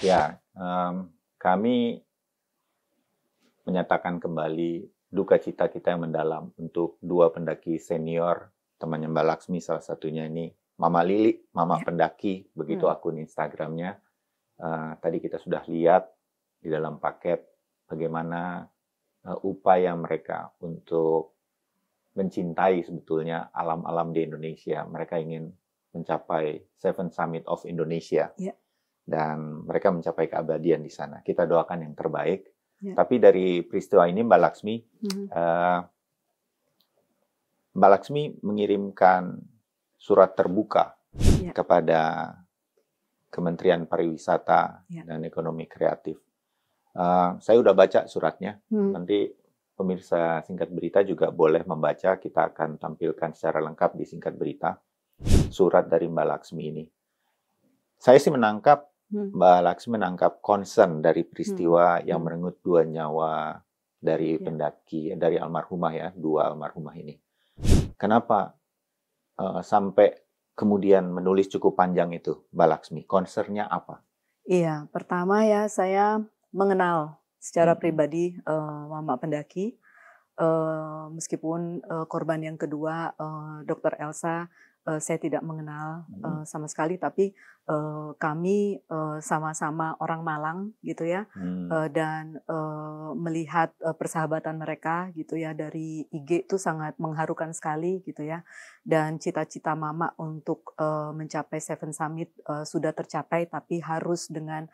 Ya, kami menyatakan kembali duka cita kita yang mendalam untuk dua pendaki senior, temannya Mbak Laksmi, salah satunya ini Mama Lili, Mama Pendaki, begitu akun Instagramnya. Tadi kita sudah lihat di dalam paket bagaimana upaya mereka untuk mencintai sebetulnya alam-alam di Indonesia. Mereka ingin mencapai Seven Summit of Indonesia. Dan mereka mencapai keabadian di sana. Kita doakan yang terbaik. Tapi dari peristiwa ini Mbak Laksmi, Mbak Laksmi mengirimkan surat terbuka kepada Kementerian Pariwisata dan Ekonomi Kreatif. Saya udah baca suratnya. Nanti pemirsa Singkat Berita juga boleh membaca. Kita akan tampilkan secara lengkap di Singkat Berita surat dari Mbak Laksmi ini. Saya sih menangkap Mbak Laksmi menangkap concern dari peristiwa yang merenggut dua nyawa dari pendaki, dari almarhumah ya, dua almarhumah ini. Kenapa sampai kemudian menulis cukup panjang itu, Mbak Laksmi? Concernnya apa? Iya, pertama ya saya mengenal secara pribadi Mama Pendaki, meskipun korban yang kedua, Dr. Elsa, saya tidak mengenal sama sekali, tapi kami sama-sama orang Malang gitu ya, dan melihat persahabatan mereka gitu ya dari IG itu sangat mengharukan sekali gitu ya, dan cita-cita Mama untuk mencapai Seven Summit sudah tercapai, tapi harus dengan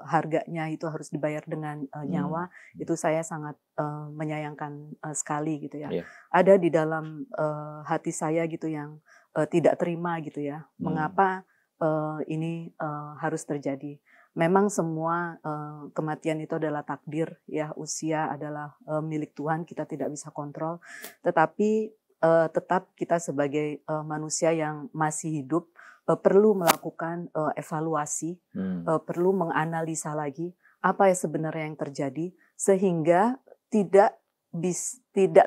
harganya itu harus dibayar dengan nyawa. Itu saya sangat menyayangkan sekali gitu ya. Ada di dalam hati saya gitu yang tidak terima gitu ya. Mengapa ini harus terjadi? Memang semua kematian itu adalah takdir ya, usia adalah milik Tuhan, kita tidak bisa kontrol. Tetapi tetap kita sebagai manusia yang masih hidup perlu melakukan evaluasi, perlu menganalisa lagi apa yang sebenarnya yang terjadi sehingga tidak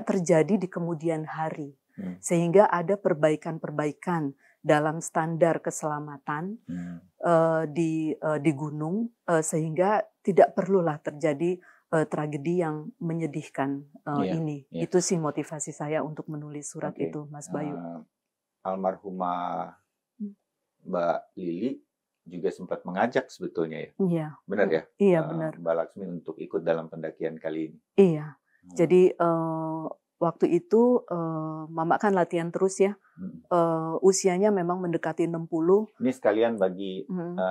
terjadi di kemudian hari. Sehingga ada perbaikan-perbaikan dalam standar keselamatan di gunung, sehingga tidak perlulah terjadi tragedi yang menyedihkan ini. Itu sih motivasi saya untuk menulis surat itu, Mas Bayu. Almarhumah Mbak Lili juga sempat mengajak sebetulnya ya? Iya. Benar ya? Iya, benar. Mbak Laksmi untuk ikut dalam pendakian kali ini? Iya. Jadi waktu itu Mama kan latihan terus ya. Usianya memang mendekati 60. Ini sekalian bagi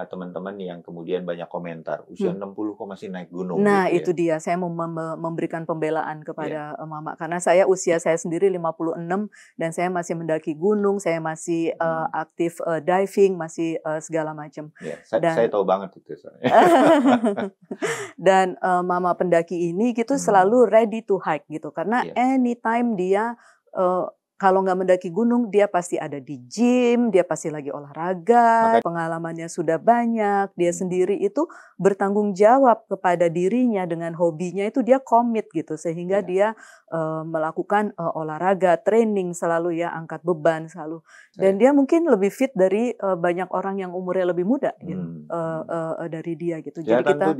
teman-teman yang kemudian banyak komentar, usia 60 kok masih naik gunung. Nah, gitu itu dia. Saya mau memberikan pembelaan kepada Mama. Karena usia saya sendiri 56 dan saya masih mendaki gunung, saya masih aktif diving, masih segala macam. Saya tahu banget itu. Dan Mama Pendaki ini gitu selalu ready to hike gitu. Karena anytime dia kalau nggak mendaki gunung, dia pasti ada di gym, dia pasti lagi olahraga, pengalamannya sudah banyak, dia sendiri itu bertanggung jawab kepada dirinya dengan hobinya itu dia komit gitu, sehingga dia melakukan olahraga, training selalu ya, angkat beban selalu. Dan dia mungkin lebih fit dari banyak orang yang umurnya lebih muda gitu, dari dia gitu. Ya, jadi kita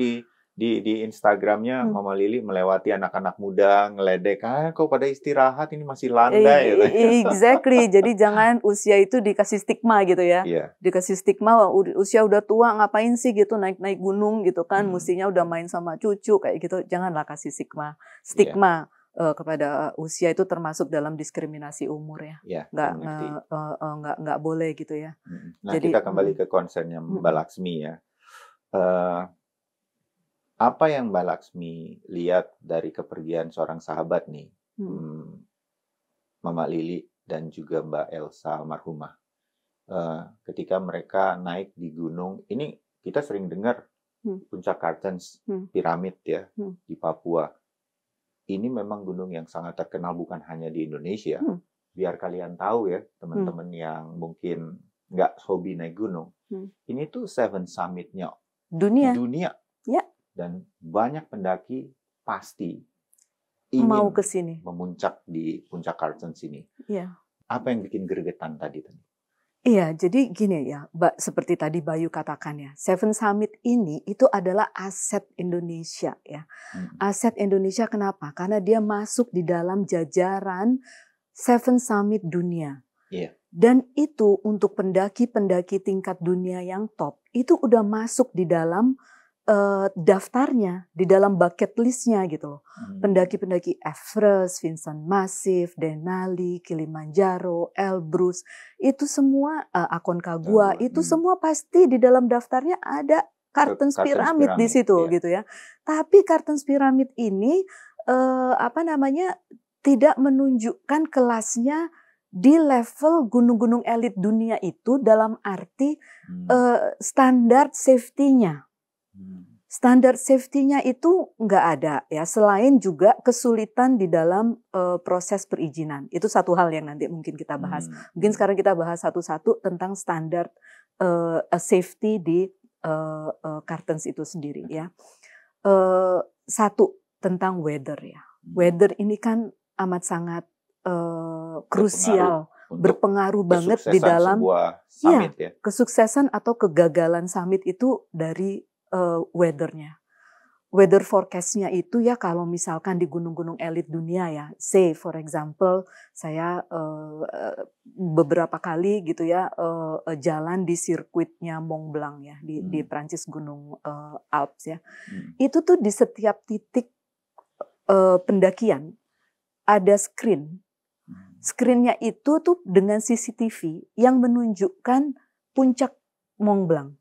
di Instagramnya Mama Lili melewati anak-anak muda ngeledek, kok pada istirahat ini masih landai. Exactly. Jadi jangan usia itu dikasih stigma gitu ya. Dikasih stigma usia udah tua ngapain sih gitu naik-naik gunung gitu kan, mestinya udah main sama cucu kayak gitu. Janganlah kasih stigma kepada usia, itu termasuk dalam diskriminasi umur ya. Nggak boleh gitu ya. Nah, jadi kita kembali ke concernnya Mbak Laksmi ya. Apa yang Mbak Laksmi lihat dari kepergian seorang sahabat nih, Mama Lili dan juga Mbak Elsa almarhumah, ketika mereka naik di gunung, ini kita sering dengar Puncak Kartens piramid ya di Papua. Ini memang gunung yang sangat terkenal bukan hanya di Indonesia. Biar kalian tahu ya, teman-teman yang mungkin nggak hobi naik gunung, ini tuh Seven Summit-nya dunia. Dan banyak pendaki pasti ingin mau ke sini, memuncak di Puncak Kartens ini. Apa yang bikin gregetan tadi? Iya, jadi gini ya, seperti tadi Bayu katakan ya, Seven Summit ini itu adalah aset Indonesia ya. Aset Indonesia kenapa? Karena dia masuk di dalam jajaran Seven Summit dunia. Iya. Dan itu untuk pendaki-pendaki tingkat dunia yang top, itu udah masuk di dalam daftarnya, di dalam bucket listnya gitu loh. Pendaki-pendaki Everest, Vincent Massif, Denali, Kilimanjaro, Elbrus, itu semua Aconcagua, itu semua pasti di dalam daftarnya ada Cartens Pyramid di situ gitu ya. Tapi Cartens Pyramid ini tidak menunjukkan kelasnya di level gunung-gunung elit dunia itu dalam arti standar safety-nya. Standar safety-nya itu nggak ada ya, selain juga kesulitan di dalam proses perizinan. Itu satu hal yang nanti mungkin kita bahas. Mungkin sekarang kita bahas satu-satu tentang standar safety di Cartens itu sendiri ya. Satu tentang weather ya. Weather ini kan amat sangat krusial, berpengaruh banget di dalam summit, ya, kesuksesan atau kegagalan summit itu dari weather-nya. Weather forecast-nya itu ya kalau misalkan di gunung-gunung elit dunia ya, say for example saya beberapa kali gitu ya jalan di sirkuitnya Mont Blanc ya di Prancis Gunung Alps ya. Itu tuh di setiap titik pendakian ada screen. Screen-nya itu tuh dengan CCTV yang menunjukkan puncak Mont Blanc.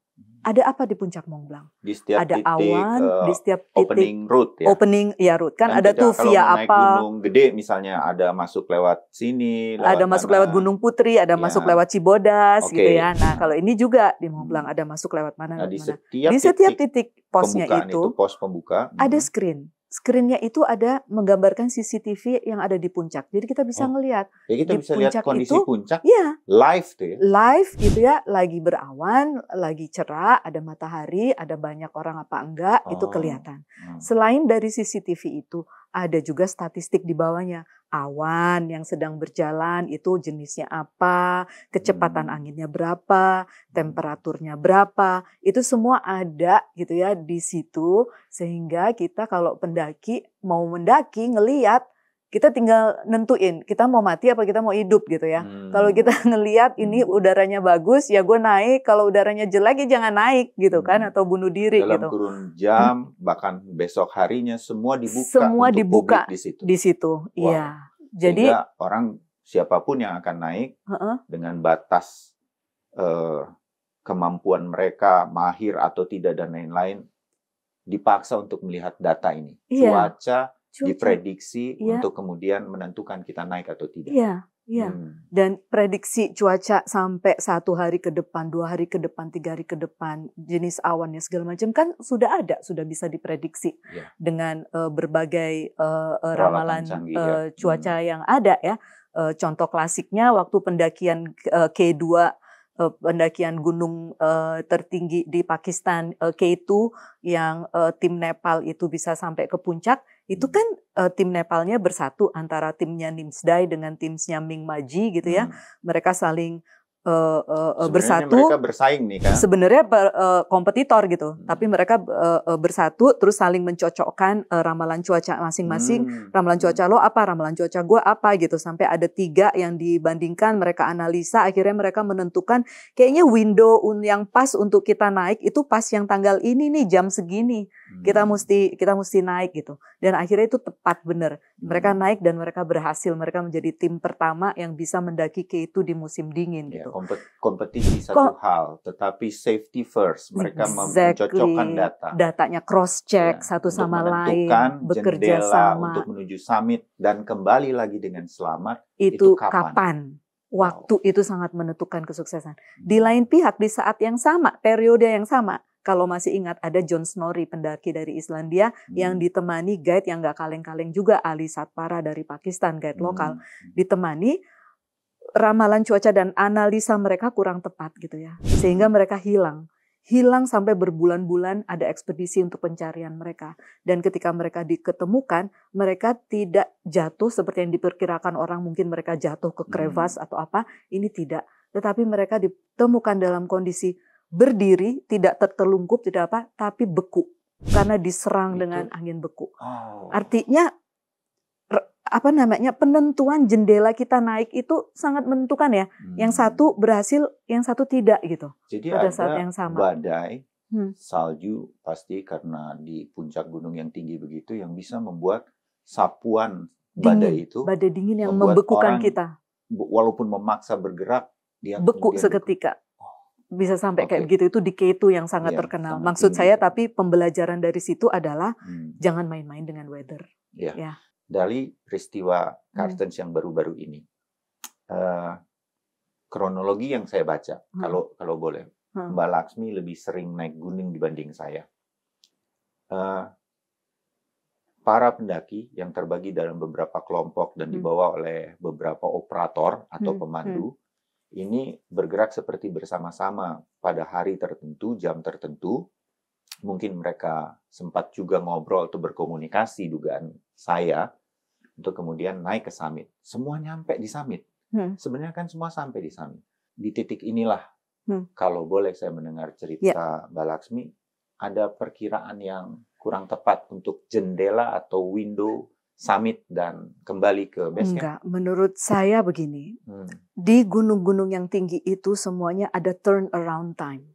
Ada apa di puncak Mont Blanc? Di setiap ada titik, awan, di setiap titik opening route ya. Opening ya route kan ada tuh kalau via naik apa? Gunung Gede misalnya ada masuk lewat sini, ada masuk lewat Gunung Putri, ada masuk lewat Cibodas gitu ya. Nah, kalau ini juga di Mont Blanc ada masuk lewat mana? Nah, di setiap titik posnya itu pos pembuka ada screen. Screen-nya itu ada menggambarkan CCTV yang ada di puncak. Jadi kita bisa ngelihat. Ya kita bisa lihat kondisi puncak ya, live tuh ya. Live gitu ya, lagi berawan, lagi cerah, ada matahari, ada banyak orang apa enggak, itu kelihatan. Selain dari CCTV itu, ada juga statistik di bawahnya. Awan yang sedang berjalan itu jenisnya apa, kecepatan anginnya berapa, temperaturnya berapa, itu semua ada gitu ya di situ, sehingga kita kalau pendaki mau mendaki ngelihat, kita tinggal nentuin kita mau mati apa kita mau hidup gitu ya. Kalau kita ngelihat ini udaranya bagus ya gue naik, kalau udaranya jelek ya jangan naik gitu kan, atau bunuh diri dalam gitu. kurun jam bahkan besok harinya semua dibuka semua untuk dibuka publik di situ. Di situ. Iya. Jadi sehingga orang siapapun yang akan naik dengan batas kemampuan mereka mahir atau tidak dan lain-lain dipaksa untuk melihat data ini. Cuaca diprediksi untuk kemudian menentukan kita naik atau tidak. Iya. Dan prediksi cuaca sampai 1 hari ke depan, 2 hari ke depan, 3 hari ke depan, jenis awannya segala macam kan sudah bisa diprediksi dengan berbagai ramalan cuaca yang ada ya. Contoh klasiknya waktu pendakian K2, pendakian gunung tertinggi di Pakistan K2 yang tim Nepal itu bisa sampai ke puncak, itu kan tim Nepalnya bersatu antara timnya Nimsdai dengan timnya Mingmaji gitu ya. Mereka saling bersatu. Mereka bersaing nih kan. Sebenarnya kompetitor gitu, tapi mereka bersatu terus saling mencocokkan ramalan cuaca masing-masing. Ramalan cuaca lo apa, ramalan cuaca gue apa gitu, sampai ada 3 yang dibandingkan, mereka analisa, akhirnya mereka menentukan kayaknya window yang pas untuk kita naik itu pas yang tanggal ini nih jam segini. Kita mesti naik gitu. Dan akhirnya itu tepat bener. Mereka naik dan mereka berhasil, mereka menjadi tim pertama yang bisa mendaki K2 di musim dingin gitu. Kompetisi satu hal, tetapi safety first. Mereka mencocokkan data. Datanya cross check satu sama lain, bekerja sama untuk menuju summit dan kembali lagi dengan selamat. Itu kapan? Waktu itu sangat menentukan kesuksesan. Di lain pihak di saat yang sama, periode yang sama, kalau masih ingat ada John Snorri, pendaki dari Islandia yang ditemani guide yang gak kaleng-kaleng juga, Ali Satpara dari Pakistan, guide lokal, ditemani. Ramalan cuaca dan analisa mereka kurang tepat gitu ya, sehingga mereka hilang sampai berbulan-bulan, ada ekspedisi untuk pencarian mereka, dan ketika mereka diketemukan, mereka tidak jatuh seperti yang diperkirakan orang, mungkin mereka jatuh ke krevas atau apa, ini tidak. tetapi mereka ditemukan dalam kondisi berdiri, tidak tertelungkup, tidak apa, tapi beku karena diserang dengan angin beku. Artinya penentuan jendela kita naik itu sangat menentukan ya. Yang satu berhasil, yang satu tidak gitu. Jadi pada ada saat yang sama. Badai, salju pasti karena di puncak gunung yang tinggi begitu yang bisa membuat sapuan badai itu. Badai dingin yang membekukan kita. Walaupun memaksa bergerak, dia beku seketika. Bisa sampai kayak begitu, itu di K2 yang sangat terkenal. Sangat maksud tinggi. Saya tapi pembelajaran dari situ adalah jangan main-main dengan weather. Ya. Dari peristiwa Kartens yang baru-baru ini, kronologi yang saya baca, kalau boleh, Mbak Laksmi lebih sering naik gunung dibanding saya. Para pendaki yang terbagi dalam beberapa kelompok dan dibawa oleh beberapa operator atau pemandu, ini bergerak seperti bersama-sama pada hari tertentu, jam tertentu. Mungkin mereka sempat juga ngobrol atau berkomunikasi, dugaan saya, untuk kemudian naik ke summit. Semua nyampe di summit. Sebenarnya kan semua sampai di summit. Di titik inilah, kalau boleh saya mendengar cerita Mbak Laksmi, ada perkiraan yang kurang tepat untuk jendela atau window summit dan kembali ke base camp? Enggak, menurut saya begini. Di gunung-gunung yang tinggi itu semuanya ada turnaround time.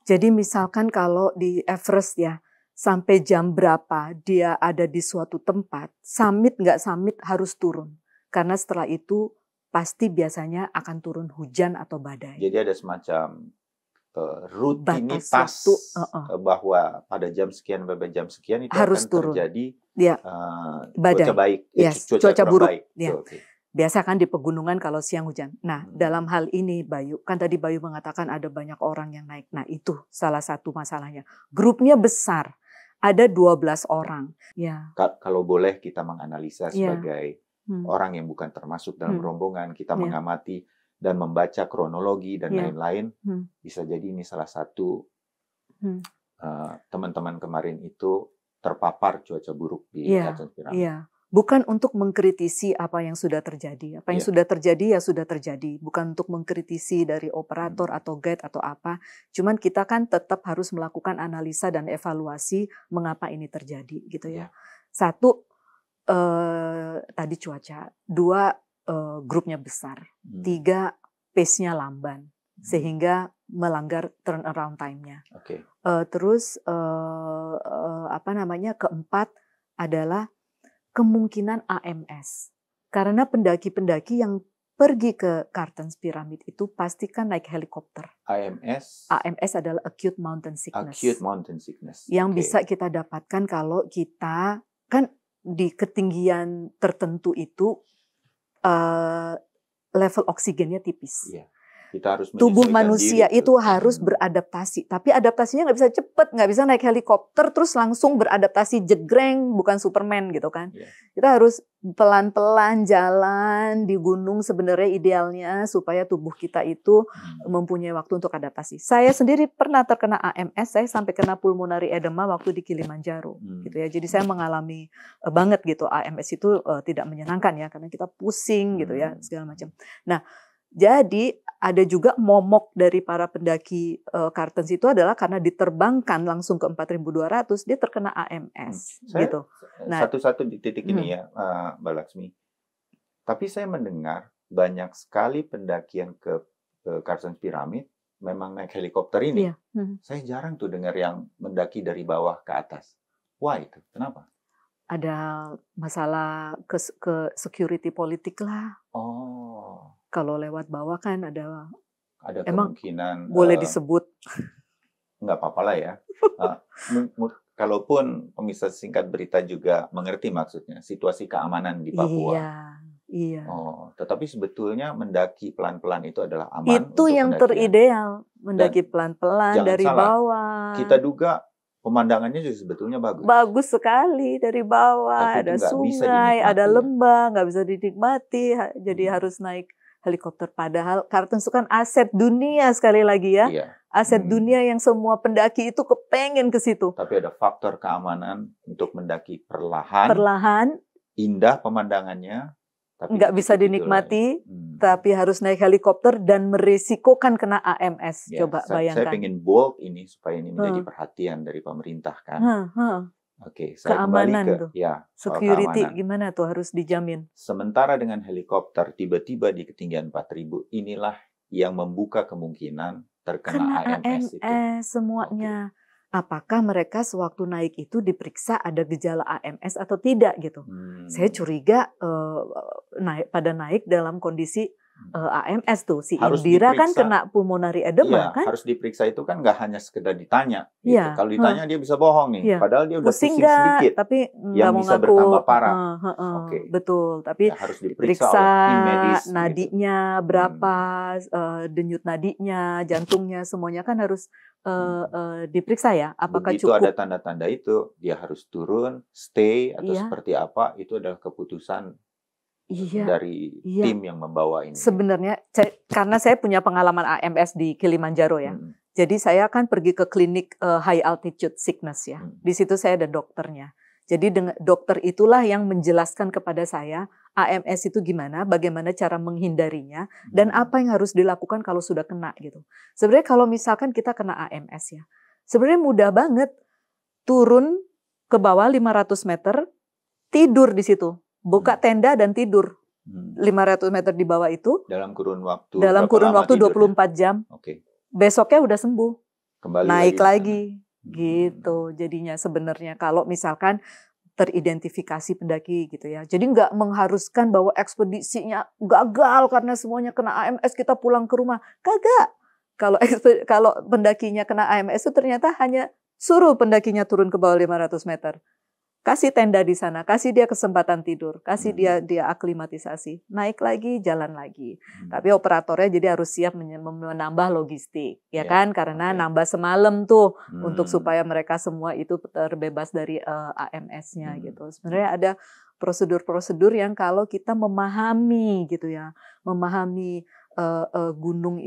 Jadi misalkan kalau di Everest ya, sampai jam berapa dia ada di suatu tempat, summit nggak summit harus turun. Karena setelah itu pasti biasanya akan turun hujan atau badai. Jadi ada semacam rutinitas bahwa pada jam sekian sampai jam sekian itu harus akan turun. Terjadi cuaca baik, cuaca buruk. Baik. Biasa kan di pegunungan kalau siang hujan. Nah, dalam hal ini Bayu, kan tadi Bayu mengatakan ada banyak orang yang naik. Nah, itu salah satu masalahnya. Grupnya besar, ada 12 orang. Ya. Kalau boleh kita menganalisa sebagai orang yang bukan termasuk dalam rombongan, kita mengamati dan membaca kronologi dan lain-lain, bisa jadi ini salah satu teman-teman kemarin itu terpapar cuaca buruk di Kartens Piramid. Iya. Bukan untuk mengkritisi apa yang sudah terjadi. Apa yang sudah terjadi ya sudah terjadi. Bukan untuk mengkritisi dari operator atau guide atau apa. Cuman kita kan tetap harus melakukan analisa dan evaluasi mengapa ini terjadi gitu ya. Satu, tadi cuaca. Dua, grupnya besar. 3, pace-nya lamban sehingga melanggar turnaround time-nya. Terus keempat adalah kemungkinan AMS. Karena pendaki-pendaki yang pergi ke Kartens Piramid itu pastikan naik helikopter. AMS adalah acute mountain sickness. Acute mountain sickness. Yang bisa kita dapatkan kalau kita kan di ketinggian tertentu itu level oksigennya tipis. Kita harus tubuh manusia itu harus beradaptasi. Tapi adaptasinya nggak bisa cepet, nggak bisa naik helikopter terus langsung beradaptasi jegreng, bukan Superman gitu kan. Kita harus pelan-pelan jalan di gunung sebenarnya idealnya supaya tubuh kita itu mempunyai waktu untuk adaptasi. Saya sendiri pernah terkena AMS, saya sampai kena pulmonary edema waktu di Kilimanjaro gitu ya. Jadi saya mengalami banget gitu AMS itu tidak menyenangkan ya karena kita pusing gitu ya segala macam. Nah, jadi ada juga momok dari para pendaki Kartens itu adalah karena diterbangkan langsung ke 4.200 dia terkena AMS gitu. Nah, satu-satu di titik ini ya Mbak Laksmi. Tapi saya mendengar banyak sekali pendakian ke Kartens Piramid memang naik helikopter ini. Saya jarang tuh dengar yang mendaki dari bawah ke atas. Wah itu, kenapa? Ada masalah ke security politik lah. Kalau lewat bawah kan ada kemungkinan boleh disebut nggak apa-apa lah ya. Kalaupun pemirsa singkat berita juga mengerti maksudnya situasi keamanan di Papua. Iya. Tetapi sebetulnya mendaki pelan-pelan itu adalah aman. Itu yang terideal, mendaki pelan-pelan dari bawah. Kita duga pemandangannya juga sebetulnya bagus. Bagus sekali dari bawah, ada sungai, ada lembah, nggak bisa dinikmati, jadi harus naik helikopter. Padahal Kartens itu kan aset dunia sekali lagi ya. Aset dunia yang semua pendaki itu kepengen ke situ. Tapi ada faktor keamanan untuk mendaki perlahan. Indah pemandangannya, nggak bisa dinikmati, tapi harus naik helikopter dan merisikokan kena AMS. Ya, coba Saya bayangkan. pengen bold ini supaya ini menjadi perhatian dari pemerintah kan. Oke, saya keamanan kembali ke tuh. soal Security keamanan. gimana tuh harus dijamin. Sementara dengan helikopter tiba-tiba di ketinggian 4.000, inilah yang membuka kemungkinan terkena AMS itu. Semuanya. Apakah mereka sewaktu naik itu diperiksa ada gejala AMS atau tidak gitu. Saya curiga pada naik dalam kondisi AMS tuh. Si Harus Indira diperiksa, kan kena pulmonary edema kan. Harus diperiksa itu kan nggak hanya sekedar ditanya. Gitu. Kalau ditanya dia bisa bohong nih. Padahal dia udah pusing sedikit. Tapi yang bisa bertambah parah. Betul. Tapi harus diperiksa oleh tim medis. Nadinya gitu. Berapa, denyut nadinya, jantungnya, semuanya kan harus diperiksa ya. Apakah begitu cukup? Ada tanda-tanda itu, dia harus turun, stay atau seperti apa, itu adalah keputusan dari tim yang membawa ini. Sebenarnya karena saya punya pengalaman AMS di Kilimanjaro ya. Jadi saya kan pergi ke klinik high altitude sickness ya. Di situ saya ada dokternya. Jadi dokter itulah yang menjelaskan kepada saya AMS itu gimana, bagaimana cara menghindarinya, dan apa yang harus dilakukan kalau sudah kena gitu. Sebenarnya kalau misalkan kita kena AMS ya, sebenarnya mudah banget turun ke bawah 500 meter, tidur di situ, buka tenda dan tidur. 500 meter di bawah itu dalam kurun waktu 24 jam. Besoknya udah sembuh. Kembali naik lagi. Gitu jadinya sebenarnya kalau misalkan teridentifikasi pendaki gitu ya. Jadi nggak mengharuskan bahwa ekspedisinya gagal karena semuanya kena AMS kita pulang ke rumah. Kagak. Kalau pendakinya kena AMS itu ternyata hanya suruh pendakinya turun ke bawah 500 meter. Kasih tenda di sana, kasih dia kesempatan tidur, kasih dia aklimatisasi, naik lagi, jalan lagi. Tapi operatornya jadi harus siap menambah logistik, ya kan? Karena nambah semalam tuh untuk supaya mereka semua itu terbebas dari AMS-nya gitu. Sebenarnya ada prosedur-prosedur yang kalau kita memahami gitu ya, memahami gunung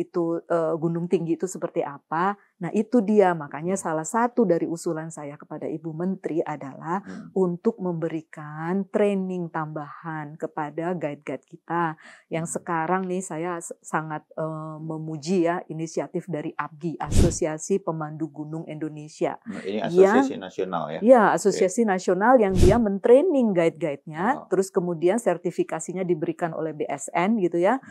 tinggi itu seperti apa. Nah itu dia, makanya salah satu dari usulan saya kepada Ibu Menteri adalah untuk memberikan training tambahan kepada guide-guide kita. Yang sekarang nih saya sangat memuji ya inisiatif dari APGI, Asosiasi Pemandu Gunung Indonesia. Ini asosiasi nasional ya? Ya, asosiasi nasional yang dia mentraining guide-guide-nya, terus kemudian sertifikasinya diberikan oleh BSN gitu ya,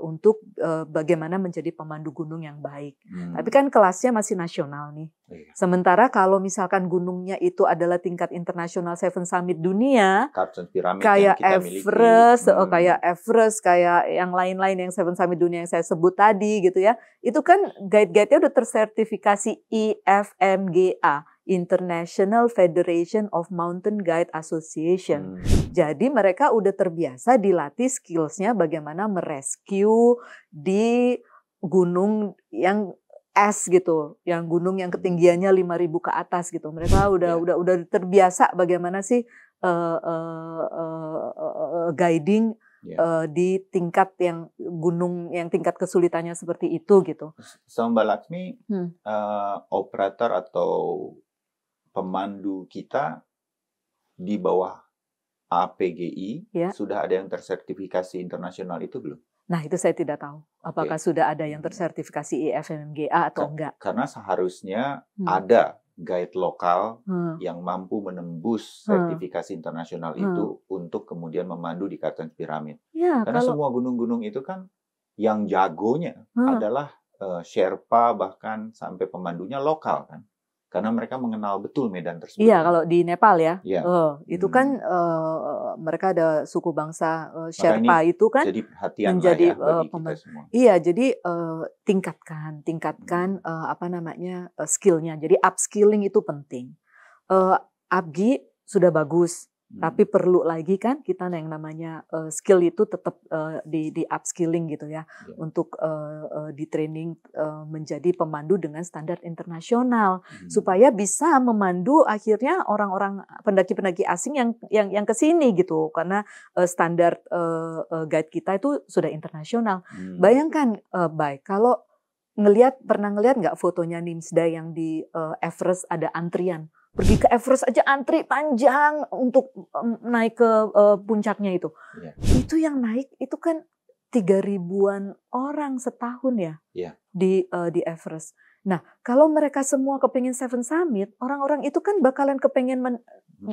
untuk bagaimana menjadi pemandu gunung yang baik. Tapi kan kelasnya masih nasional nih. Sementara kalau misalkan gunungnya itu adalah tingkat internasional Seven Summit dunia, kayak Everest, kayak yang lain-lain yang Seven Summit dunia yang saya sebut tadi gitu ya, itu kan guide-guide-nya udah tersertifikasi IFMGA, International Federation of Mountain Guide Association. Jadi mereka udah terbiasa dilatih skills-nya bagaimana merescue di gunung yang es gitu, yang gunung yang ketinggiannya 5.000 ke atas gitu. Mereka udah terbiasa bagaimana sih guiding di tingkat yang gunung yang tingkat kesulitannya seperti itu gitu. So Mbak Laksmi, operator atau pemandu kita di bawah APGI sudah ada yang tersertifikasi internasional itu belum? Nah itu saya tidak tahu. Apakah sudah ada yang tersertifikasi IFMGA atau enggak? Karena seharusnya ada guide lokal yang mampu menembus sertifikasi internasional itu untuk kemudian memandu di Kartens Pyramid. Karena semua gunung-gunung itu kan yang jagonya adalah Sherpa, bahkan sampai pemandunya lokal kan. Karena mereka mengenal betul medan tersebut. Iya, kalau di Nepal ya, itu kan mereka ada suku bangsa Sherpa itu kan jadi perhatian menjadi bagi kita semua. Iya, jadi tingkatkan skillnya. Jadi upskilling itu penting. APGI sudah bagus. Tapi perlu lagi kan kita yang namanya skill itu tetap di upskilling gitu ya, untuk di training menjadi pemandu dengan standar internasional supaya bisa memandu akhirnya orang-orang pendaki-pendaki asing yang kesini gitu, karena standar guide kita itu sudah internasional. Bayangkan baik kalau pernah ngelihat nggak fotonya Nimsda yang di Everest ada antrian Pergi ke Everest aja antri panjang untuk naik ke puncaknya itu. Itu yang naik itu kan 3.000-an orang setahun ya di Everest. Nah, kalau mereka semua kepingin Seven Summit, orang-orang itu kan bakalan kepingin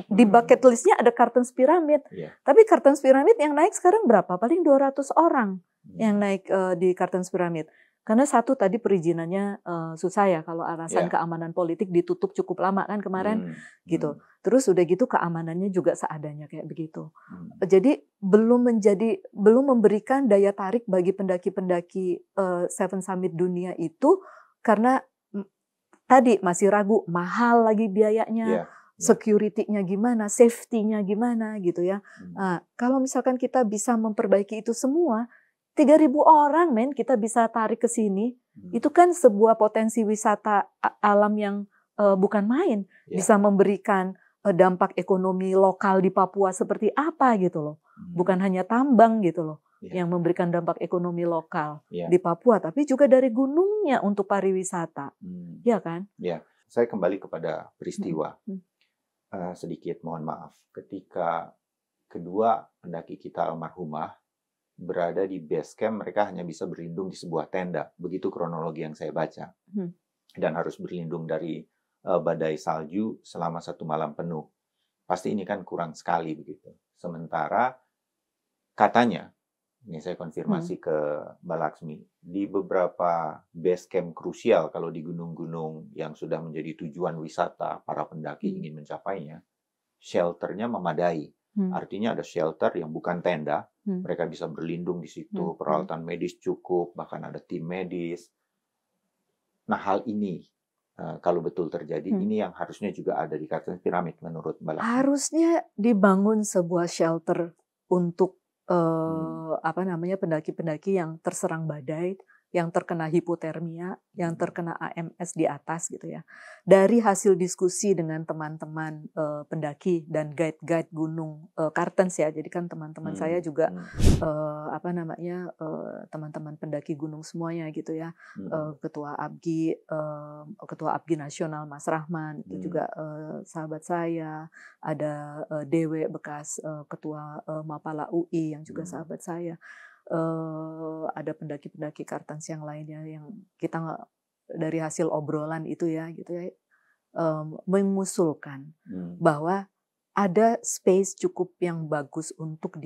di bucket listnya ada Cartons Pyramid. Tapi Cartons Pyramid yang naik sekarang berapa? Paling 200 orang yang naik di Cartons Pyramid. Karena satu tadi perizinannya susah ya, kalau alasan keamanan politik ditutup cukup lama kan kemarin gitu. Terus udah gitu keamanannya juga seadanya kayak begitu. Jadi belum memberikan daya tarik bagi pendaki-pendaki Seven Summit dunia itu karena tadi masih ragu, mahal lagi biayanya, security-nya gimana, safety-nya gimana gitu ya. Nah, kalau misalkan kita bisa memperbaiki itu semua, 3.000 orang kita bisa tarik ke sini. Itu kan sebuah potensi wisata alam yang bukan main. Bisa memberikan dampak ekonomi lokal di Papua seperti apa gitu loh. Bukan hanya tambang gitu loh yang memberikan dampak ekonomi lokal di Papua, tapi juga dari gunungnya untuk pariwisata. Ya kan? Ya, saya kembali kepada peristiwa. Sedikit mohon maaf. Ketika kedua pendaki kita almarhumah berada di base camp, mereka hanya bisa berlindung di sebuah tenda. Begitu kronologi yang saya baca. Dan harus berlindung dari badai salju selama 1 malam penuh. Pasti ini kan kurang sekali begitu. Sementara katanya, ini saya konfirmasi ke Mbak Laksmi, di beberapa base camp krusial kalau di gunung-gunung yang sudah menjadi tujuan wisata para pendaki ingin mencapainya, shelternya memadai. Artinya ada shelter yang bukan tenda, mereka bisa berlindung di situ, peralatan medis cukup, bahkan ada tim medis. Nah, hal ini kalau betul terjadi, ini yang harusnya juga ada di Cartons Pyramid menurut Mbak Laksmi. Harusnya dibangun sebuah shelter untuk pendaki-pendaki yang terserang badai, yang terkena hipotermia, yang terkena AMS di atas gitu ya. Dari hasil diskusi dengan teman-teman pendaki dan guide-guide gunung Cartons ya. Jadi kan teman-teman saya juga teman-teman pendaki gunung semuanya gitu ya. Ketua APGI Nasional Mas Rahman itu juga sahabat saya. Ada Dewe bekas ketua Mapala UI yang juga sahabat saya. Ada pendaki-pendaki Cartons yang lainnya yang kita dari hasil obrolan itu ya gitu ya mengusulkan bahwa ada space cukup yang bagus untuk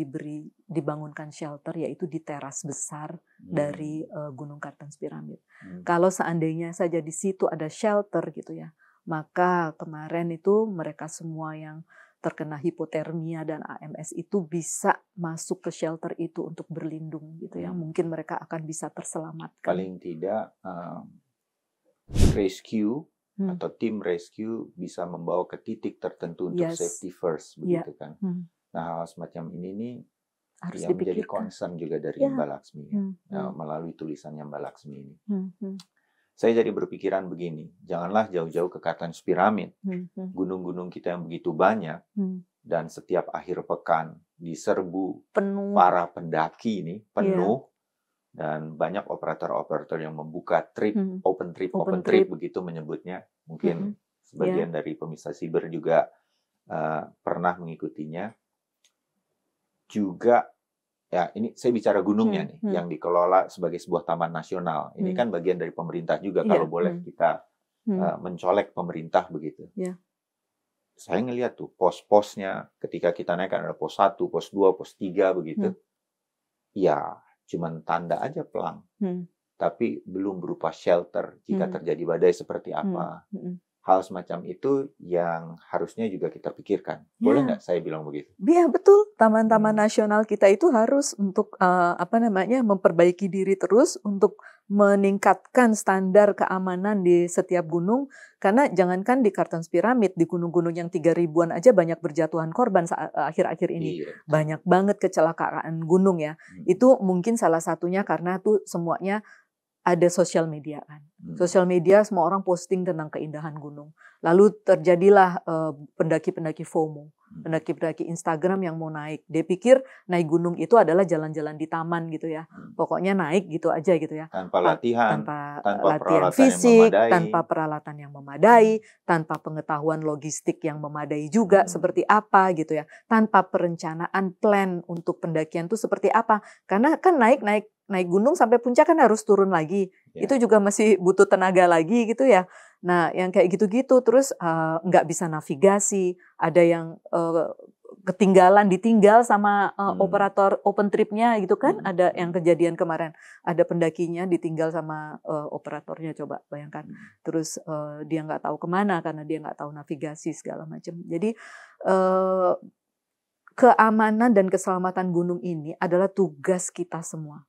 dibangunkan shelter, yaitu di teras besar dari Gunung Cartons Pyramid. Kalau seandainya saja di situ ada shelter gitu ya, maka kemarin itu mereka semua yang terkena hipotermia dan AMS itu bisa masuk ke shelter itu untuk berlindung gitu ya. Mungkin mereka akan bisa terselamatkan. Paling tidak rescue atau tim rescue bisa membawa ke titik tertentu untuk safety first begitu kan. Nah, hal semacam ini nih harus yang menjadi concern juga dari Mbak Laksmi melalui tulisannya Mbak Laksmi ini. Saya jadi berpikiran begini, janganlah jauh-jauh ke Cartons Pyramid. Gunung-gunung kita yang begitu banyak, dan setiap akhir pekan diserbu para pendaki ini, penuh, dan banyak operator-operator yang membuka trip, open trip begitu menyebutnya. Mungkin sebagian dari pemirsa Siber juga pernah mengikutinya. Juga ya, ini saya bicara gunungnya nih, yang dikelola sebagai sebuah taman nasional. Ini kan bagian dari pemerintah juga, kalau boleh kita mencolek pemerintah begitu. Saya ngelihat tuh pos-posnya, ketika kita naik kan ada pos 1, pos 2, pos 3 begitu. Ya, cuman tanda aja pelang. Tapi belum berupa shelter jika terjadi badai seperti apa. Hal semacam itu yang harusnya juga kita pikirkan. Boleh nggak saya bilang begitu? Iya betul. Taman-taman nasional kita itu harus untuk memperbaiki diri terus untuk meningkatkan standar keamanan di setiap gunung. Karena jangankan di Cartons Pyramid, di gunung-gunung yang 3.000-an aja banyak berjatuhan korban akhir-akhir ini. Banyak banget kecelakaan gunung ya. Itu mungkin salah satunya karena tuh semuanya ada sosial media kan. Sosial media semua orang posting tentang keindahan gunung. Lalu terjadilah pendaki-pendaki FOMO, pendaki-pendaki Instagram yang mau naik. Dia pikir naik gunung itu adalah jalan-jalan di taman gitu ya. Pokoknya naik gitu aja gitu ya. Tanpa latihan, tanpa peralatan latihan fisik, yang tanpa peralatan yang memadai, tanpa pengetahuan logistik yang memadai juga seperti apa gitu ya. Tanpa perencanaan plan untuk pendakian itu seperti apa. Karena kan naik gunung sampai puncak kan harus turun lagi. Itu juga masih butuh tenaga lagi gitu ya. Nah, yang kayak gitu-gitu terus nggak bisa navigasi. Ada yang ditinggal sama operator open trip-nya gitu kan. Ada yang kejadian kemarin. Ada pendakinya ditinggal sama operatornya, coba bayangkan. Terus dia nggak tahu kemana karena dia nggak tahu navigasi segala macam. Jadi keamanan dan keselamatan gunung ini adalah tugas kita semua.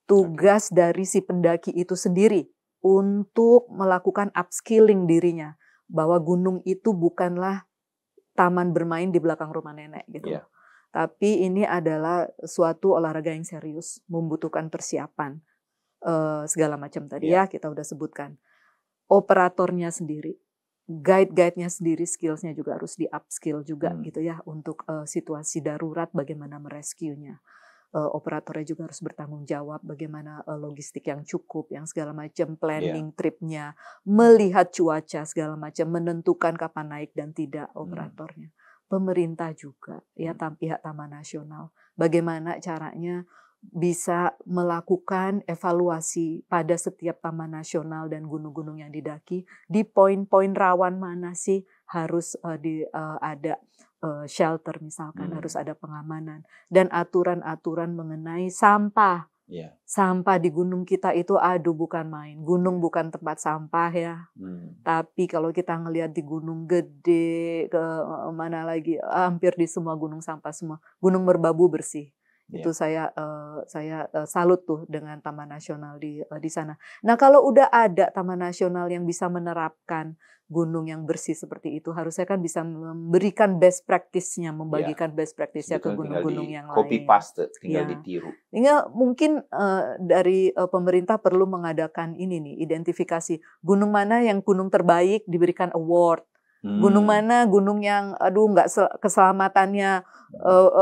Tugas dari si pendaki itu sendiri untuk melakukan upskilling dirinya. Bahwa gunung itu bukanlah taman bermain di belakang rumah nenek gitu. Yeah. Tapi ini adalah suatu olahraga yang serius, membutuhkan persiapan. Segala macam tadi ya kita udah sebutkan. Operatornya sendiri. Guide-nya sendiri, skills-nya juga harus di-upskill juga gitu ya untuk situasi darurat bagaimana merescue-nya. Operatornya juga harus bertanggung jawab bagaimana logistik yang cukup, yang segala macam, planning trip-nya, melihat cuaca segala macam, menentukan kapan naik dan tidak operatornya. Pemerintah juga ya, pihak Taman Nasional. Bagaimana caranya bisa melakukan evaluasi pada setiap taman nasional dan gunung-gunung yang didaki, di poin-poin rawan mana sih harus ada shelter misalkan, harus ada pengamanan, dan aturan-aturan mengenai sampah. Sampah di gunung kita itu bukan main. Gunung bukan tempat sampah ya. Tapi kalau kita ngelihat di gunung gede, ke mana lagi, hampir di semua gunung sampah semua. Gunung Merbabu bersih. Itu saya salut tuh dengan Taman Nasional di sana. Nah, kalau udah ada Taman Nasional yang bisa menerapkan gunung yang bersih seperti itu, harusnya kan bisa memberikan best practice-nya, membagikan best practice-nya ke gunung-gunung yang copy lain. Paste, tinggal ditiru. Tinggal mungkin dari pemerintah perlu mengadakan ini nih, identifikasi gunung mana yang gunung terbaik diberikan award. Gunung mana gunung yang nggak keselamatannya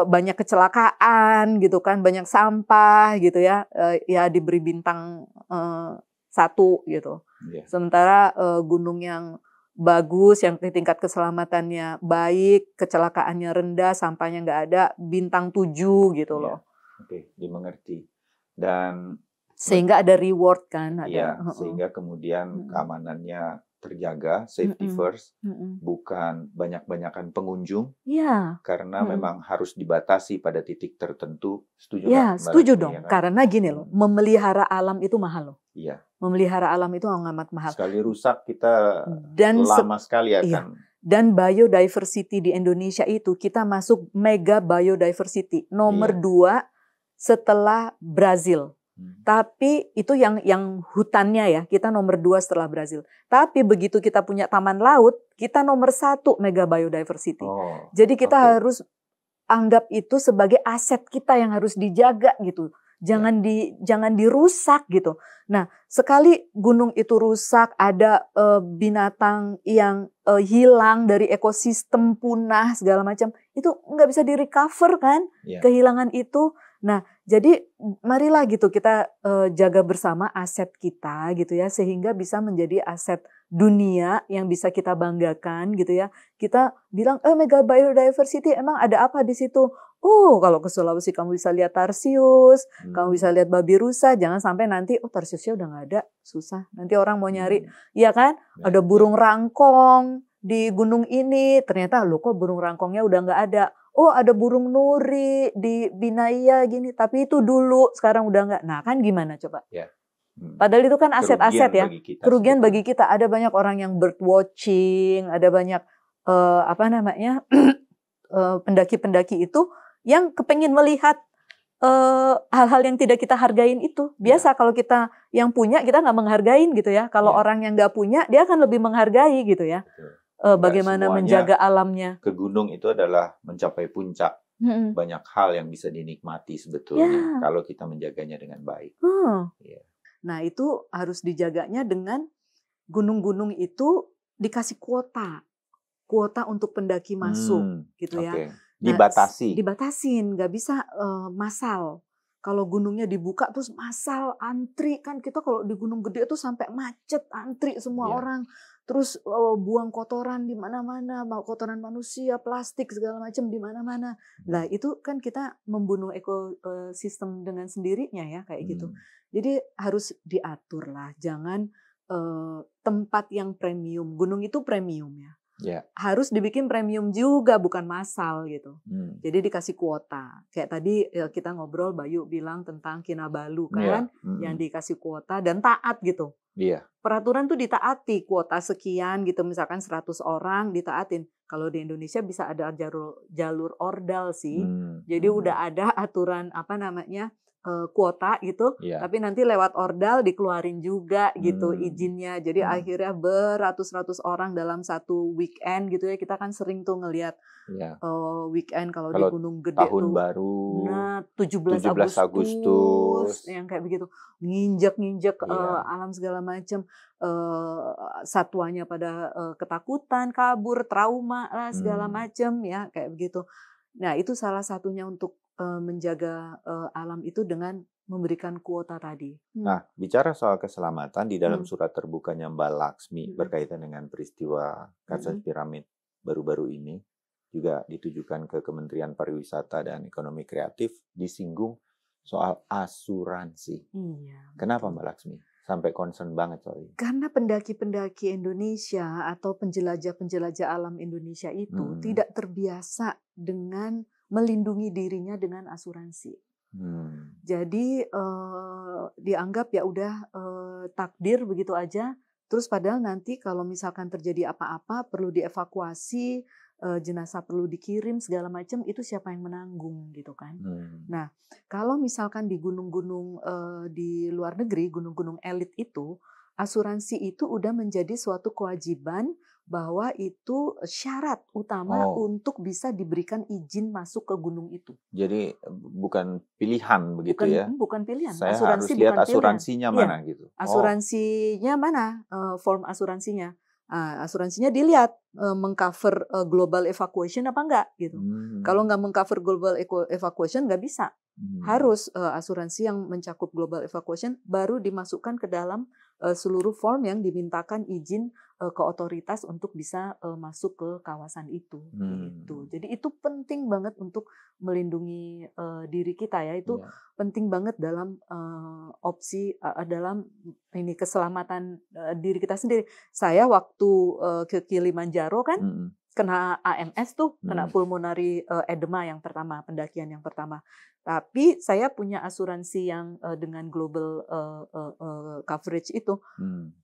banyak kecelakaan gitu kan, banyak sampah gitu ya, ya diberi bintang 1 gitu. Sementara gunung yang bagus, yang tingkat keselamatannya baik, kecelakaannya rendah, sampahnya nggak ada, bintang 7 gitu loh. Oke, dimengerti. Dan sehingga ada reward kan, ada. Sehingga kemudian keamanannya terjaga, safety first, bukan banyak-banyakan pengunjung, karena memang harus dibatasi pada titik tertentu. Setuju nggak? Setuju dong, karena gini loh, memelihara alam itu mahal loh. Memelihara alam itu amat mahal. Sekali rusak kita lama sekali akan. Dan biodiversity di Indonesia itu kita masuk mega biodiversity nomor 2 setelah Brazil. Tapi itu yang hutannya ya, kita nomor 2 setelah Brazil. Tapi begitu kita punya taman laut, kita nomor 1 mega biodiversity. Jadi kita harus anggap itu sebagai aset kita yang harus dijaga gitu. Jangan dirusak gitu. Nah, sekali gunung itu rusak, ada binatang yang hilang dari ekosistem, punah segala macam, itu nggak bisa di-recover kan, kehilangan itu. Nah, jadi marilah gitu kita jaga bersama aset kita gitu ya, sehingga bisa menjadi aset dunia yang bisa kita banggakan gitu ya. Kita bilang mega biodiversity, emang ada apa di situ? Kalau ke Sulawesi kamu bisa lihat tarsius, kamu bisa lihat babi rusa. Jangan sampai nanti tarsiusnya udah nggak ada, susah. Nanti orang mau nyari, ya kan? Ada burung rangkong di gunung ini, ternyata kok burung rangkongnya udah nggak ada. Ada burung nuri di Binaya gini, tapi itu dulu, sekarang udah nggak. Nah kan gimana coba? Padahal itu kan aset-aset ya, kerugian bagi kita. Ada banyak orang yang bird watching, ada banyak pendaki-pendaki itu yang kepengen melihat hal-hal yang tidak kita hargain itu. Biasa kalau kita yang punya, kita nggak menghargain gitu ya. Kalau orang yang nggak punya, dia akan lebih menghargai gitu ya. Bagaimana menjaga alamnya. Ke gunung itu adalah mencapai puncak. Banyak hal yang bisa dinikmati sebetulnya kalau kita menjaganya dengan baik. Nah itu harus dijaganya dengan gunung-gunung itu dikasih kuota untuk pendaki masuk gitu ya. Dibatasi. Nah, dibatasin, nggak bisa massal. Kalau gunungnya dibuka terus massal antri kan, kita kalau di gunung gede itu sampai macet, antri semua orang. Terus buang kotoran di mana-mana, kotoran manusia, plastik segala macam di mana-mana. Nah, itu kan kita membunuh ekosistem dengan sendirinya ya kayak gitu. Jadi harus diatur lah, jangan tempat yang premium. Gunung itu premium ya. Harus dibikin premium juga, bukan massal gitu. Jadi dikasih kuota. Kayak tadi kita ngobrol, Bayu bilang tentang Kinabalu kan, yang dikasih kuota dan taat gitu. Peraturan tuh ditaati, kuota sekian gitu, misalkan 100 orang ditaatin. Kalau di Indonesia bisa ada jalur ordal sih. Jadi udah ada aturan kuota gitu, tapi nanti lewat ordal dikeluarin juga gitu izinnya. Jadi akhirnya beratus-ratus orang dalam satu weekend gitu ya. Kita kan sering tuh ngelihat weekend kalau di Gunung Gede tahun tuh. baru. Nah, 17 Agustus yang kayak begitu. Nginjek alam segala macam. Satwanya pada ketakutan, kabur, trauma lah segala macam ya kayak begitu. Nah, itu salah satunya untuk menjaga alam itu dengan memberikan kuota tadi. Nah, bicara soal keselamatan di dalam surat terbukanya Mbak Laksmi berkaitan dengan peristiwa kasus piramid baru-baru ini, juga ditujukan ke Kementerian Pariwisata dan Ekonomi Kreatif, disinggung soal asuransi. Kenapa Mbak Laksmi sampai concern banget soal ini? Karena pendaki-pendaki Indonesia atau penjelajah-penjelajah alam Indonesia itu tidak terbiasa dengan melindungi dirinya dengan asuransi. Jadi dianggap ya udah takdir begitu aja. Terus padahal nanti kalau misalkan terjadi apa-apa perlu dievakuasi, jenazah perlu dikirim segala macam, itu siapa yang menanggung gitu kan? Nah, kalau misalkan di gunung-gunung di luar negeri, gunung-gunung elit itu, asuransi itu udah menjadi suatu kewajiban bahwa itu syarat utama untuk bisa diberikan izin masuk ke gunung itu. Jadi bukan pilihan begitu ya? Bukan pilihan. Saya asuransi harus lihat asuransinya mana gitu. Asuransinya mana? Form asuransinya. Asuransinya dilihat mengcover global evacuation apa enggak gitu. Kalau nggak mengcover global evacuation nggak bisa. Harus asuransi yang mencakup global evacuation baru dimasukkan ke dalam seluruh form yang dimintakan izin ke otoritas untuk bisa masuk ke kawasan itu. Gitu. Jadi itu penting banget untuk melindungi diri kita ya. Itu penting banget dalam opsi dalam ini keselamatan diri kita sendiri. Saya waktu ke Kilimanjaro kan kena AMS tuh, kena pulmonary edema yang pertama, pendakian yang pertama. Tapi saya punya asuransi yang dengan global coverage itu.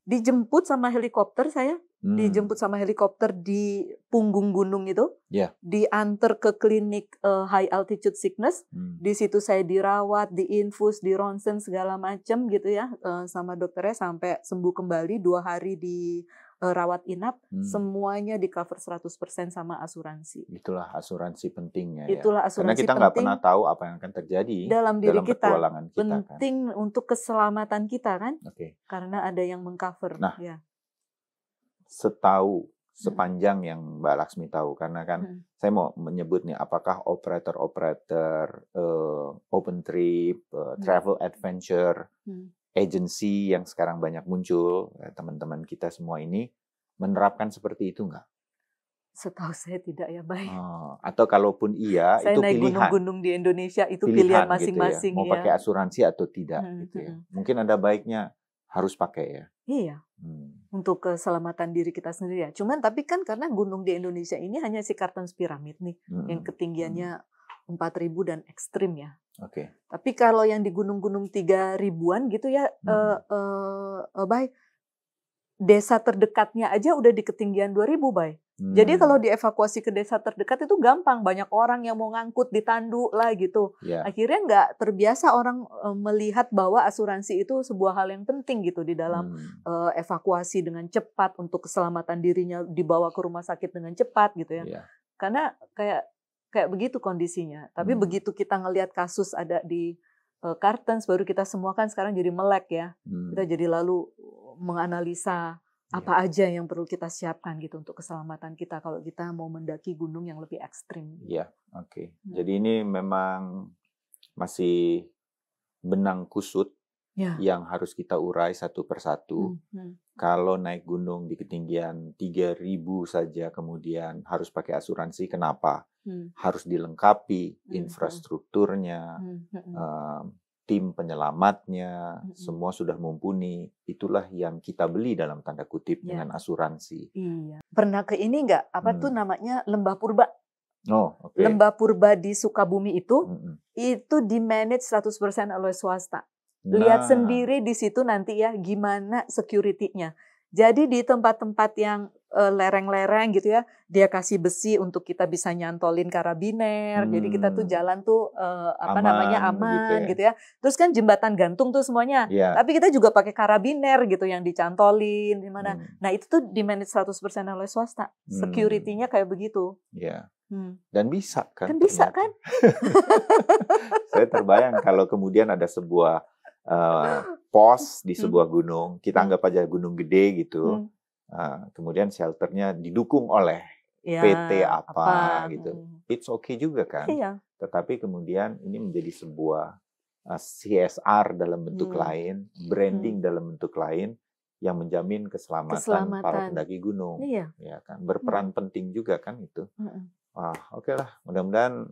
Dijemput sama helikopter saya, dijemput sama helikopter di punggung gunung itu, diantar ke klinik high altitude sickness. Di situ saya dirawat, diinfus, di ronsen segala macam gitu ya, sama dokternya sampai sembuh kembali 2 hari di rawat inap, semuanya di cover 100% sama asuransi. Itulah asuransi pentingnya Itulah ya. Karena kita nggak pernah tahu apa yang akan terjadi dalam diri kita. petualangan kita. Penting kan? Untuk keselamatan kita kan. Karena ada yang mengcover. Nah, sepanjang yang Mbak Laksmi tahu, karena kan saya mau menyebut nih, apakah operator open trip, travel adventure, agency yang sekarang banyak muncul, teman-teman kita semua ini menerapkan seperti itu nggak? Setahu saya tidak ya, Bay. Atau kalaupun iya, saya itu naik pilihan. Gunung-gunung di Indonesia itu pilihan masing-masing. Gitu ya. Mau pakai asuransi atau tidak, gitu ya. Mungkin ada baiknya harus pakai ya. Iya. Untuk keselamatan diri kita sendiri ya. Cuman tapi kan karena gunung di Indonesia ini hanya si Kartens Pyramid nih, yang ketinggiannya 4.000 dan ekstrim ya. Tapi kalau yang di gunung-gunung 3.000-an gitu ya, Bay, desa terdekatnya aja udah di ketinggian 2.000, Bay. Jadi kalau dievakuasi ke desa terdekat itu gampang, banyak orang yang mau ngangkut ditandu lah gitu. Akhirnya nggak terbiasa orang melihat bahwa asuransi itu sebuah hal yang penting gitu di dalam evakuasi dengan cepat untuk keselamatan dirinya, dibawa ke rumah sakit dengan cepat gitu ya. Karena kayak begitu kondisinya. Tapi begitu kita ngelihat kasus ada di kartens, baru kita semua kan sekarang jadi melek ya. Kita jadi lalu menganalisa apa aja yang perlu kita siapkan gitu untuk keselamatan kita kalau kita mau mendaki gunung yang lebih ekstrim. Iya, oke. Jadi ini memang masih benang kusut yang harus kita urai satu persatu. Kalau naik gunung di ketinggian 3.000 saja kemudian harus pakai asuransi, kenapa? Harus dilengkapi infrastrukturnya, tim penyelamatnya, semua sudah mumpuni. Itulah yang kita beli dalam tanda kutip dengan asuransi. Iya. Pernah ke ini nggak? Apa tuh namanya Lembah Purba? Oh, okay. Lembah Purba di Sukabumi itu di manage 100% oleh swasta. Lihat sendiri di situ nanti ya gimana security-nya. Jadi di tempat-tempat yang lereng-lereng gitu ya, dia kasih besi untuk kita bisa nyantolin karabiner. Jadi kita tuh jalan tuh aman gitu ya. Terus kan jembatan gantung tuh semuanya. Tapi kita juga pakai karabiner gitu yang dicantolin di mana. Nah, itu tuh di manage 100% oleh swasta. Security-nya kayak begitu. Iya. Dan bisa kan? Kan bisa kan? Saya terbayang kalau kemudian ada sebuah pos di sebuah gunung, kita anggap aja gunung gede gitu. Kemudian shelternya didukung oleh PT apa gitu. It's okay juga kan. Tetapi kemudian ini menjadi sebuah CSR dalam bentuk lain, branding dalam bentuk lain yang menjamin keselamatan para pendaki gunung. Ya kan, berperan penting juga kan itu. Oke lah, mudah-mudahan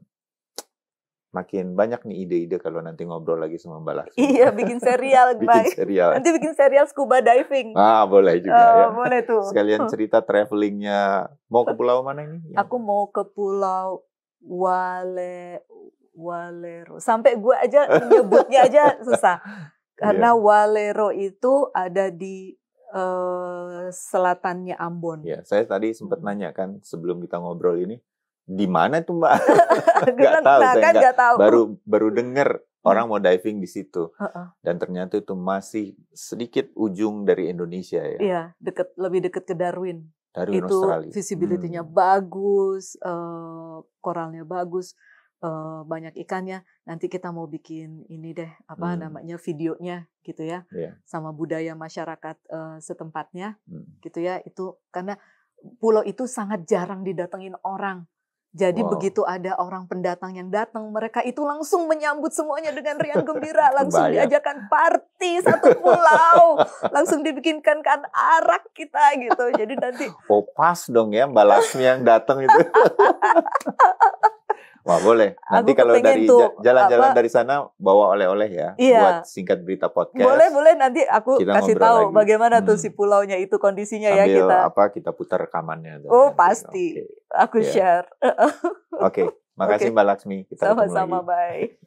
makin banyak nih ide-ide kalau nanti ngobrol lagi sama Mbak Laksmi. Iya, bikin serial. Nanti bikin serial scuba diving. Boleh juga ya. Boleh tuh. Sekalian cerita travelingnya. Mau ke pulau mana ini? Aku mau ke pulau Walero. Sampai gue aja nyebutnya aja susah. Karena Walero itu ada di selatannya Ambon. Ya, saya tadi sempat nanya kan sebelum kita ngobrol ini. Di mana tuh Mbak? Nggak tahu. Baru dengar orang mau diving di situ. Dan ternyata itu masih sedikit ujung dari Indonesia ya. Iya, lebih dekat ke Darwin. Darwin, itu Australia. Visibility-nya bagus, koralnya bagus, banyak ikannya. Nanti kita mau bikin ini deh, namanya videonya gitu ya. Sama budaya masyarakat setempatnya gitu ya. Itu karena pulau itu sangat jarang didatengin orang. Jadi begitu ada orang pendatang yang datang, mereka itu langsung menyambut semuanya dengan riang gembira, langsung diajakan party satu pulau, langsung dibikinkan kan arak kita gitu. Jadi nanti pas dong ya Mbak Laksmi yang datang itu. Wah boleh. Nanti kalau dari jalan-jalan dari sana bawa oleh-oleh ya, buat Singkat Berita Podcast. Boleh nanti aku kasih tahu lagi bagaimana tuh si pulaunya itu kondisinya. Sambil ya kita putar rekamannya. Pasti. Aku share. Oke, makasih Mbak Laksmi. Sama-sama, bye.